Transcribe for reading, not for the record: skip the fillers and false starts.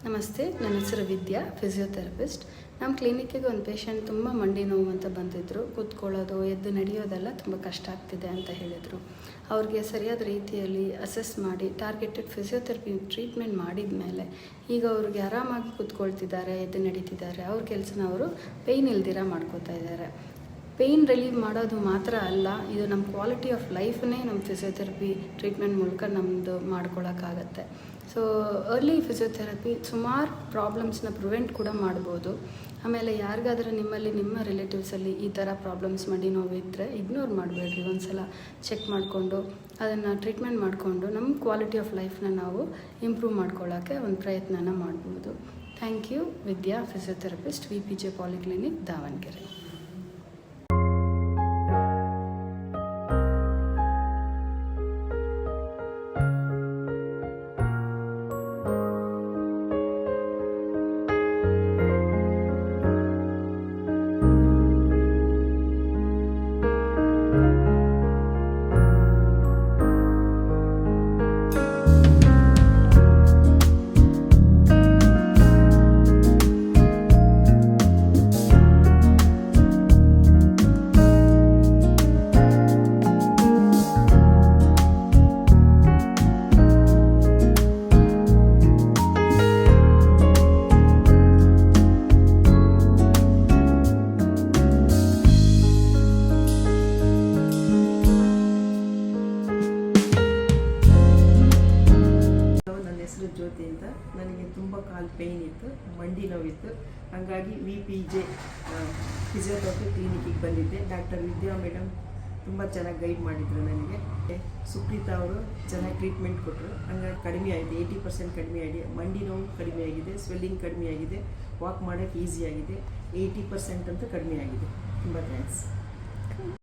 ನಮಸ್ತೆ, ನನ್ನ ಹೆಸರು ವಿದ್ಯಾ, ಫಿಸಿಯೋಥೆರಪಿಸ್ಟ್. ನಮ್ಮ ಕ್ಲಿನಿಕ್ಕಿಗೆ ಒಂದು ಪೇಷಂಟ್ ತುಂಬ ಮಂಡಿ ನೋವು ಅಂತ ಬಂದಿದ್ದರು. ಕೂತ್ಕೊಳ್ಳೋದು, ಎದ್ದು ನಡೆಯೋದೆಲ್ಲ ತುಂಬ ಕಷ್ಟ ಆಗ್ತಿದೆ ಅಂತ ಹೇಳಿದರು. ಅವ್ರಿಗೆ ಸರಿಯಾದ ರೀತಿಯಲ್ಲಿ ಅಸೆಸ್ ಮಾಡಿ ಟಾರ್ಗೆಟೆಡ್ ಫಿಸಿಯೋಥೆರಪಿ ಟ್ರೀಟ್ಮೆಂಟ್ ಮಾಡಿದ ಮೇಲೆ ಈಗ ಅವ್ರಿಗೆ ಆರಾಮಾಗಿ ಕೂತ್ಕೊಳ್ತಿದ್ದಾರೆ, ಎದ್ದು ನಡೀತಿದ್ದಾರೆ. ಅವ್ರ ಕೆಲಸನ ಅವರು ಪೇಯ್ನ್ ಇಲ್ದಿರ ಮಾಡ್ಕೋತಾ ಇದ್ದಾರೆ. ಪೇಯ್ನ್ ರಿಲೀವ್ ಮಾಡೋದು ಮಾತ್ರ ಅಲ್ಲ, ಇದು ನಮ್ಮ ಕ್ವಾಲಿಟಿ ಆಫ್ ಲೈಫನ್ನೇ ನಮ್ಮ ಫಿಸಿಯೋಥೆರಪಿ ಟ್ರೀಟ್ಮೆಂಟ್ ಮೂಲಕ ನಮ್ಮದು ಮಾಡ್ಕೊಳ್ಳೋಕ್ಕಾಗತ್ತೆ. ಸೊ ಅರ್ಲಿ ಫಿಸಿಯೋಥೆರಪಿ ಸುಮಾರು ಪ್ರಾಬ್ಲಮ್ಸ್ನ ಪ್ರಿವೆಂಟ್ ಕೂಡ ಮಾಡ್ಬೋದು. ಆಮೇಲೆ ಯಾರಿಗಾದರೂ ನಿಮ್ಮಲ್ಲಿ ನಿಮ್ಮ ರಿಲೇಟಿವ್ಸಲ್ಲಿ ಈ ಥರ ಪ್ರಾಬ್ಲಮ್ಸ್ ಮಂಡಿ ನೋವು ಇದ್ದರೆ ಇಗ್ನೋರ್ ಮಾಡಬೇಡ್ರಿ. ಒಂದು ಸಲ ಚೆಕ್ ಮಾಡಿಕೊಂಡು ಅದನ್ನು ಟ್ರೀಟ್ಮೆಂಟ್ ಮಾಡಿಕೊಂಡು ನಮ್ಮ ಕ್ವಾಲಿಟಿ ಆಫ್ ಲೈಫ್ನ ನಾವು ಇಂಪ್ರೂವ್ ಮಾಡ್ಕೊಳ್ಳೋಕ್ಕೆ ಒಂದು ಪ್ರಯತ್ನನ ಮಾಡ್ಬೋದು. Thank you. Vidya, physiotherapist, VPJ polyclinic, Davanagere. Jyothi ಅಂತ. ನನಗೆ ತುಂಬ ಕಾಲು ಪೇಯ್ನ್ ಇತ್ತು, ಮಂಡಿ ನೋವಿತ್ತು. ಹಾಗಾಗಿ VPJ ಫಿಸಿಯೋಥೆರಪಿ ಕ್ಲಿನಿಕ್ಕಿಗೆ ಬಂದಿದ್ದೆ. ಡಾಕ್ಟರ್ ವಿದ್ಯಾ ಮೇಡಮ್ ತುಂಬ ಚೆನ್ನಾಗಿ ಗೈಡ್ ಮಾಡಿದರು ನನಗೆ. ಸುಪ್ರೀತಾ ಅವರು ಚೆನ್ನಾಗಿ ಟ್ರೀಟ್ಮೆಂಟ್ ಕೊಟ್ಟರು. ಹಂಗಾಗಿ ಕಡಿಮೆ ಆಗಿದೆ, 80% ಕಡಿಮೆ ಆಗಿದೆ. ಮಂಡಿ ನೋವು ಕಡಿಮೆ ಆಗಿದೆ, ಸ್ವೆಲ್ಲಿಂಗ್ ಕಡಿಮೆ ಆಗಿದೆ, ವಾಕ್ ಮಾಡೋಕ್ಕೆ ಈಸಿ ಆಗಿದೆ. 80% ಅಂತೂ ಕಡಿಮೆ ಆಗಿದೆ. ತುಂಬ ಥ್ಯಾಂಕ್ಸ್.